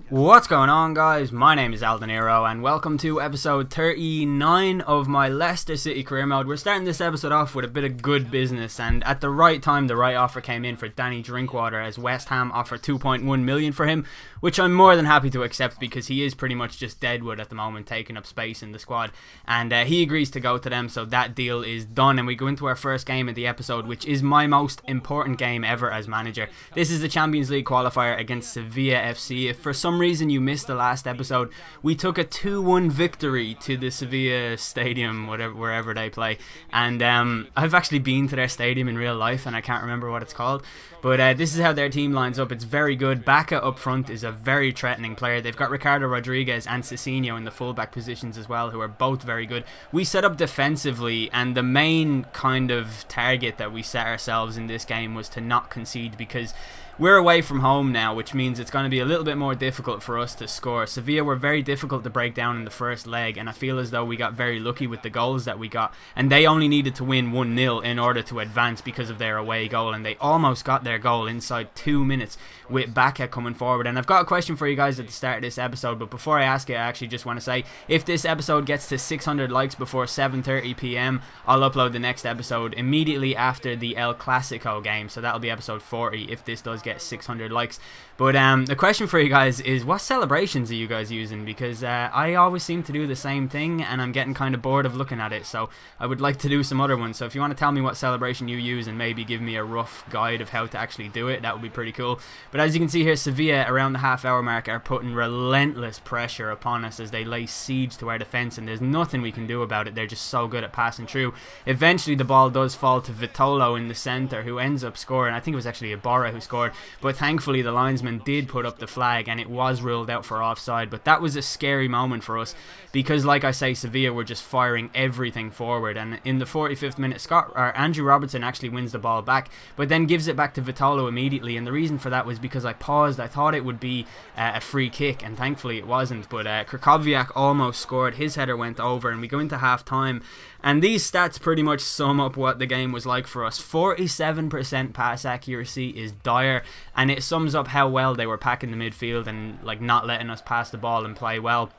What's going on, guys? My name is Aldeniro and welcome to episode 39 of my Leicester City career mode. We're starting this episode off with a bit of good business, and at the right time the right offer came in for Danny Drinkwater as West Ham offer 2.1 million for him, which I'm more than happy to accept because he is pretty much just deadwood at the moment, taking up space in the squad, and he agrees to go to them, so that deal is done. And we go into our first game of the episode, which is my most important game ever as manager. This is the Champions League qualifier against Sevilla FC. If for some reason you missed the last episode, we took a 2-1 victory to the Sevilla stadium, wherever they play, and I've actually been to their stadium in real life and I can't remember what it's called, but this is how their team lines up. It's very good. Bacca up front is a very threatening player. They've got Ricardo Rodriguez and Cicinho in the fullback positions as well, who are both very good. We set up defensively, and the main kind of target that we set ourselves in this game was to not concede, because we're away from home now, which means it's going to be a little bit more difficult for us to score. Sevilla were very difficult to break down in the first leg, and I feel as though we got very lucky with the goals that we got, and they only needed to win 1-0 in order to advance because of their away goal, and they almost got their goal inside 2 minutes with Bacca coming forward. And I've got a question for you guys at the start of this episode, but before I ask it, I actually just want to say, if this episode gets to 600 likes before 7:30 PM, I'll upload the next episode immediately after the El Clasico game, so that'll be episode 40 if this does get 600 likes. But the question for you guys is, what celebrations are you guys using? Because I always seem to do the same thing and I'm getting kind of bored of looking at it, so I would like to do some other ones. So if you want to tell me what celebration you use and maybe give me a rough guide of how to actually do it, that would be pretty cool. But as you can see here, Sevilla around the half-hour mark are putting relentless pressure upon us as they lay siege to our defence, and there's nothing we can do about it. They're just so good at passing through. Eventually the ball does fall to Vitolo in the centre, who ends up scoring. I think it was actually Ibarra who scored, but thankfully the linesman did put up the flag and it was ruled out for offside. But that was a scary moment for us because, like I say, Sevilla were just firing everything forward, and in the 45th minute Andrew Robertson actually wins the ball back, but then gives it back to Vitolo immediately, and the reason for that was because I paused. I thought it would be a free kick, and thankfully it wasn't, but Krychowiak almost scored. His header went over, and we go into half time, and these stats pretty much sum up what the game was like for us. 47% pass accuracy is dire, and it sums up how well they were packing the midfield and like not letting us pass the ball and play well.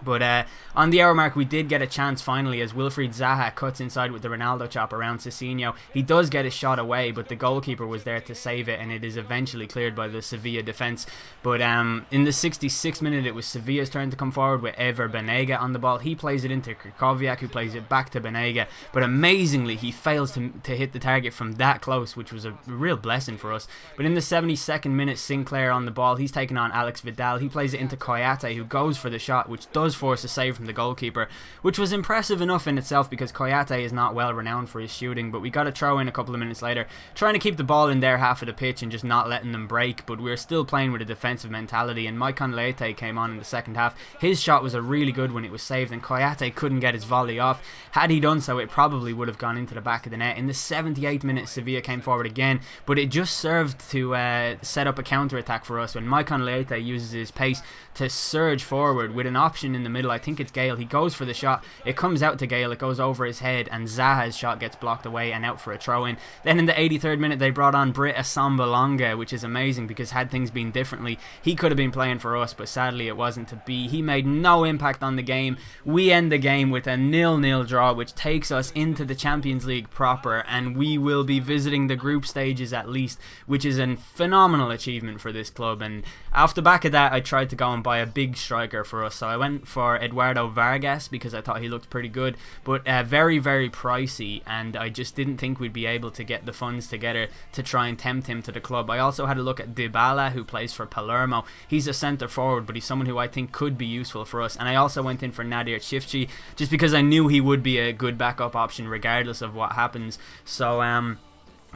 But on the hour mark we did get a chance finally as Wilfried Zaha cuts inside with the Ronaldo chop around Cicinho. He does get his shot away, but the goalkeeper was there to save it, and it is eventually cleared by the Sevilla defence. But in the 66th minute it was Sevilla's turn to come forward with Ever Banega on the ball. He plays it into Krychowiak, who plays it back to Banega, but amazingly he fails to hit the target from that close, which was a real blessing for us. But in the 72nd minute, Sinclair on the ball, he's taking on Alex Vidal. He plays it into Koyate, who goes for the shot, which does force a save from the goalkeeper, which was impressive enough in itself because Koyate is not well renowned for his shooting. But we got a throw in a couple of minutes later, trying to keep the ball in their half of the pitch and just not letting them break, but we were still playing with a defensive mentality, and Maicon Leite came on in the second half. His shot was a really good one, it was saved, and Koyate couldn't get his volley off. Had he done so, it probably would have gone into the back of the net. In the 78th minute Sevilla came forward again, but it just served to set up a counter-attack for us when Maicon Leite uses his pace to surge forward with an option in the middle. I think it's Gale. He goes for the shot, it comes out to Gale, it goes over his head, and Zaha's shot gets blocked away and out for a throw-in. Then in the 83rd minute they brought on Britt Assombalonga, which is amazing because had things been differently he could have been playing for us, but sadly it wasn't to be. He made no impact on the game. We end the game with a 0-0 draw, which takes us into the Champions League proper, and we will be visiting the group stages at least, which is a phenomenal achievement for this club. And off the back of that I tried to go and buy a big striker for us, so I went for Eduardo Vargas because I thought he looked pretty good, but very pricey, and I just didn't think we'd be able to get the funds together to try and tempt him to the club. I also had a look at Dybala, who plays for Palermo. He's a centre forward, but he's someone who I think could be useful for us, and I also went in for Nadir Chifchi just because I knew he would be a good backup option regardless of what happens. So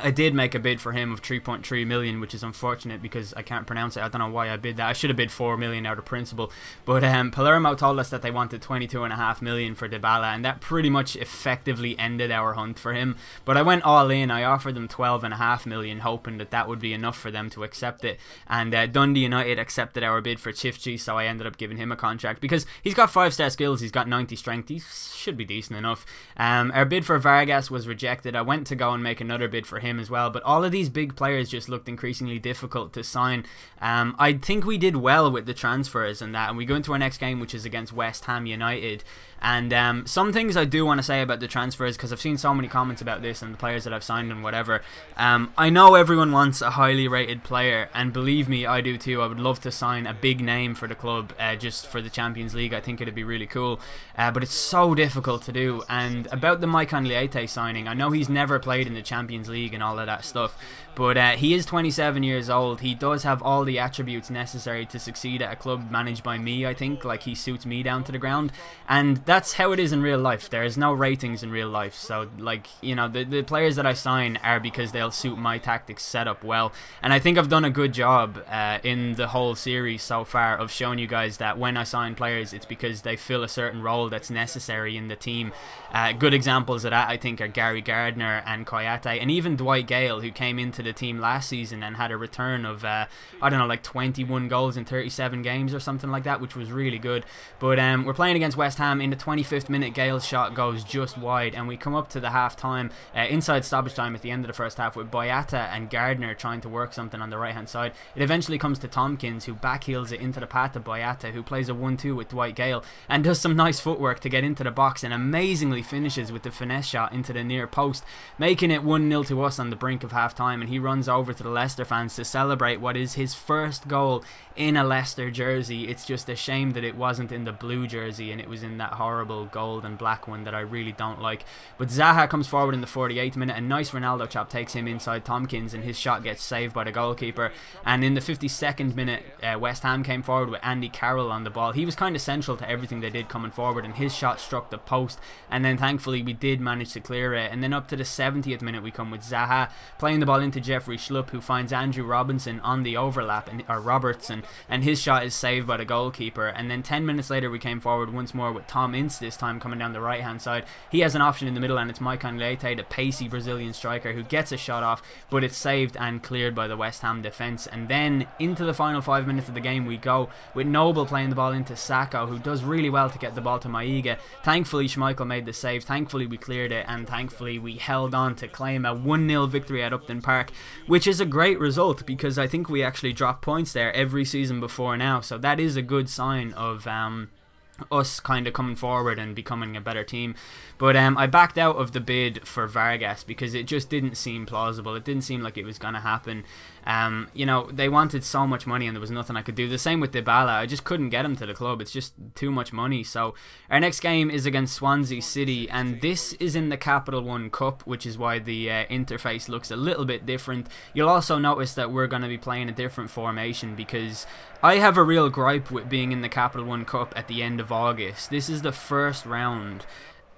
I did make a bid for him of 3.3 million, which is unfortunate because I can't pronounce it. I don't know why I bid that. I should have bid 4 million out of principle. But Palermo told us that they wanted 22.5 million for Dybala, and that pretty much effectively ended our hunt for him. But I went all in. I offered them 12.5 million, hoping that that would be enough for them to accept it. And Dundee United accepted our bid for Chifchi, so I ended up giving him a contract because he's got 5-star skills, he's got 90 strength, he should be decent enough. Our bid for Vargas was rejected. I went to go and make another bid for for him as well. But all of these big players just looked increasingly difficult to sign. I think we did well with the transfers and that, and we go into our next game, which is against West Ham United. And some things I do want to say about the transfers, because I've seen so many comments about this and the players that I've signed and whatever. I know everyone wants a highly rated player, and believe me, I do too. I would love to sign a big name for the club just for the Champions League. I think it'd be really cool, but it's so difficult to do. And about the Maicon Leite signing, I know he's never played in the Champions League and all of that stuff, but he is 27 years old. He does have all the attributes necessary to succeed at a club managed by me, I think. Like, he suits me down to the ground, and that's how it is in real life. There is no ratings in real life, so, like, you know, the players that I sign are because they'll suit my tactics set up well. And I think I've done a good job in the whole series so far of showing you guys that when I sign players, it's because they fill a certain role that's necessary in the team. Good examples of that, I think, are Gary Gardner and Koyate, and even Dwight Gale, who came into the team last season and had a return of I don't know, like 21 goals in 37 games or something like that, which was really good. But we're playing against West Ham. In the 25th minute, Gale's shot goes just wide, and we come up to the half time, inside stoppage time at the end of the first half, with Boyata and Gardner trying to work something on the right hand side. It eventually comes to Tompkins, who backheels it into the path of Boyata, who plays a 1-2 with Dwight Gale and does some nice footwork to get into the box, and amazingly finishes with the finesse shot into the near post, making it 1-0 to us on the brink of half time. And he runs over to the Leicester fans to celebrate what is his first goal in a Leicester jersey. It's just a shame that it wasn't in the blue jersey and it was in that horrible gold and black one that I really don't like. But Zaha comes forward in the 48th minute, a nice Ronaldo chop takes him inside Tompkins, and his shot gets saved by the goalkeeper. And in the 52nd minute, West Ham came forward with Andy Carroll on the ball. He was kind of central to everything they did coming forward, and his shot struck the post, and then thankfully we did manage to clear it. And then up to the 70th minute, we come with Zaha playing the ball into Jeffrey Schlupp, who finds Andrew Robinson on the overlap, or Robertson, and his shot is saved by the goalkeeper. And then 10 minutes later, we came forward once more with Tom Ince, this time coming down the right hand side. He has an option in the middle, and it's Maicon Leite, the pacey Brazilian striker, who gets a shot off, but it's saved and cleared by the West Ham defence. And then into the final 5 minutes of the game we go, with Noble playing the ball into Sacco, who does really well to get the ball to Maiga. Thankfully Schmeichel made the save, thankfully we cleared it, and thankfully we held on to claim a 1-0 victory at Upton Park, which is a great result, because I think we actually dropped points there every season before now. So that is a good sign of us kind of coming forward and becoming a better team. But I backed out of the bid for Vargas because it just didn't seem plausible. It didn't seem like it was going to happen. You know, they wanted so much money and there was nothing I could do. The same with Dybala. I just couldn't get him to the club. It's just too much money. So our next game is against Swansea City, and this is in the Capital One Cup, which is why the interface looks a little bit different. You'll also notice that we're going to be playing a different formation, because I have a real gripe with being in the Capital One Cup at the end of August. This is the first round,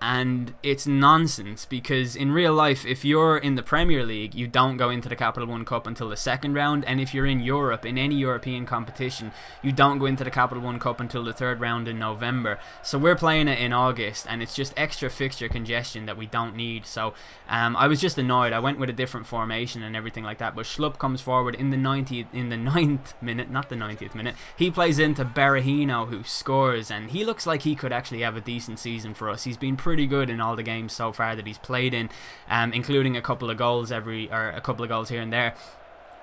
and it's nonsense, because in real life, if you're in the Premier League, you don't go into the Capital One Cup until the second round, and if you're in Europe, in any European competition, you don't go into the Capital One Cup until the third round in November. So we're playing it in August, and it's just extra fixture congestion that we don't need. So I was just annoyed. I went with a different formation and everything like that, but Schlupp comes forward in the 9th minute, not the 90th minute. He plays into Berahino, who scores, and he looks like he could actually have a decent season for us. He's been pretty good in all the games so far that he's played in, including a couple of goals here and there.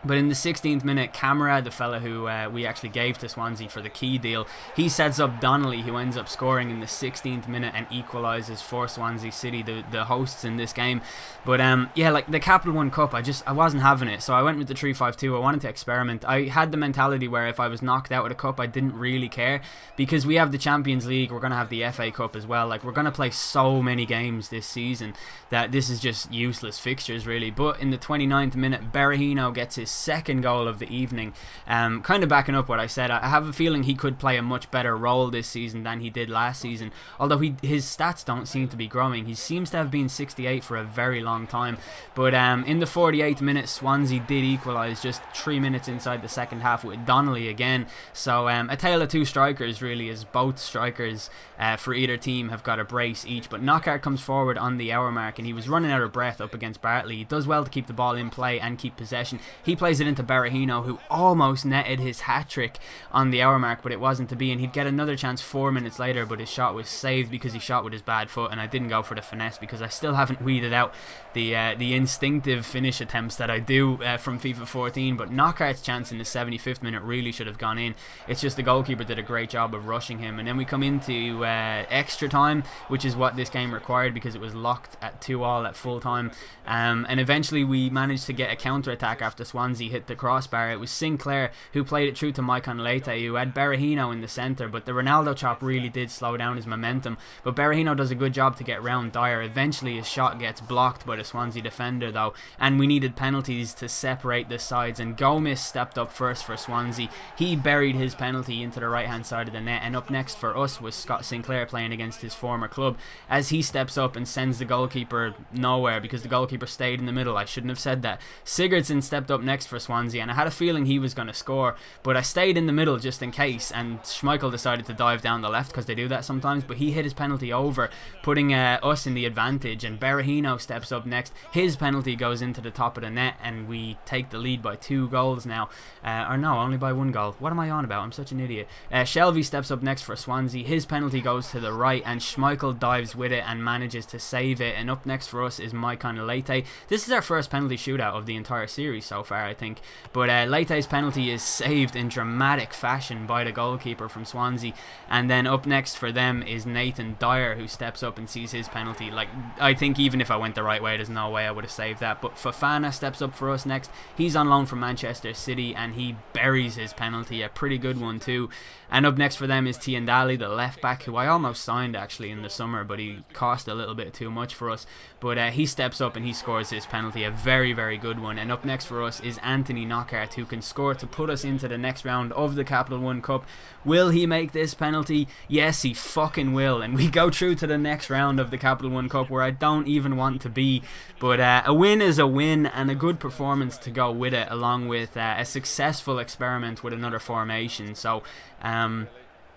But in the 16th minute, Camara, the fella who we actually gave to Swansea for the key deal, he sets up Donnelly, who ends up scoring in the 16th minute and equalises for Swansea City, the hosts in this game. But yeah, like the Capital One Cup, I wasn't having it, so I went with the 3-5-2. I wanted to experiment. I had the mentality where if I was knocked out of the cup, I didn't really care, because we have the Champions League, we're going to have the FA Cup as well. Like, we're going to play so many games this season that this is just useless fixtures, really. But in the 29th minute, Berahino gets his second goal of the evening. Kind of backing up what I said, I have a feeling he could play a much better role this season than he did last season, although his stats don't seem to be growing. He seems to have been 68 for a very long time. But in the 48th minute, Swansea did equalise just 3 minutes inside the second half with Donnelly again. So a tale of two strikers, really, as both strikers for either team have got a brace each. But Knockaert comes forward on the hour mark, and he was running out of breath up against Bartley. He does well to keep the ball in play and keep possession. He plays it into Berahino, who almost netted his hat-trick on the hour mark, but it wasn't to be, and he'd get another chance 4 minutes later, but his shot was saved because he shot with his bad foot, and I didn't go for the finesse because I still haven't weeded out the instinctive finish attempts that I do from FIFA 14, but Knockhart's chance in the 75th minute really should have gone in. It's just the goalkeeper did a great job of rushing him, and then we come into extra time, which is what this game required because it was locked at 2-2 at full time, and eventually we managed to get a counter-attack after Swansea hit the crossbar. It was Sinclair who played it through to Maicon Leite, who had Berahino in the centre, but the Ronaldo chop really did slow down his momentum, but Berahino does a good job to get round Dyer. Eventually his shot gets blocked by the Swansea defender though, and we needed penalties to separate the sides, and Gomez stepped up first for Swansea. He buried his penalty into the right hand side of the net, and up next for us was Scott Sinclair playing against his former club, as he steps up and sends the goalkeeper nowhere because the goalkeeper stayed in the middle. I shouldn't have said that. Sigurdsson stepped up next for Swansea, and I had a feeling he was going to score, but I stayed in the middle just in case, and Schmeichel decided to dive down the left because they do that sometimes, but he hit his penalty over, putting us in the advantage, and Berahino steps up next. His penalty goes into the top of the net, and we take the lead by 2 goals now, or no, only by 1 goal. What am I on about? I'm such an idiot. Shelvey steps up next for Swansea. His penalty goes to the right, and Schmeichel dives with it and manages to save it, and up next for us is Maicon Leite. This is our first penalty shootout of the entire series so far, I think, but Leite's penalty is saved in dramatic fashion by the goalkeeper from Swansea, and then up next for them is Nathan Dyer, who steps up and sees his penalty. Like, I think even if I went the right way, there's no way I would have saved that, but Fofana steps up for us next. He's on loan from Manchester City, and he buries his penalty, a pretty good one too. And up next for them is Tiendali, the left back, who I almost signed actually in the summer, but he cost a little bit too much for us. But he steps up and he scores his penalty, a very, very good one. And up next for us is Anthony Knockaert, who can score to put us into the next round of the Capital One Cup. Will he make this penalty? Yes, he fucking will. And we go through to the next round of the Capital One Cup, where I don't even want to be. But a win is a win, and a good performance to go with it, along with a successful experiment with another formation. So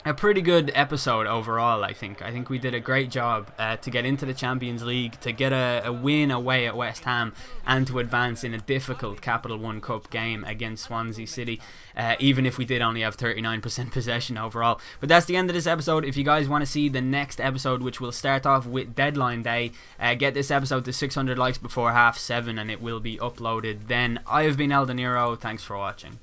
a pretty good episode overall, I think. I think we did a great job to get into the Champions League, to get a win away at West Ham, and to advance in a difficult Capital One Cup game against Swansea City, even if we did only have 39% possession overall. But that's the end of this episode. If you guys want to see the next episode, which will start off with deadline day, get this episode to 600 likes before 7:30 and it will be uploaded then. I have been El Dinero. Thanks for watching.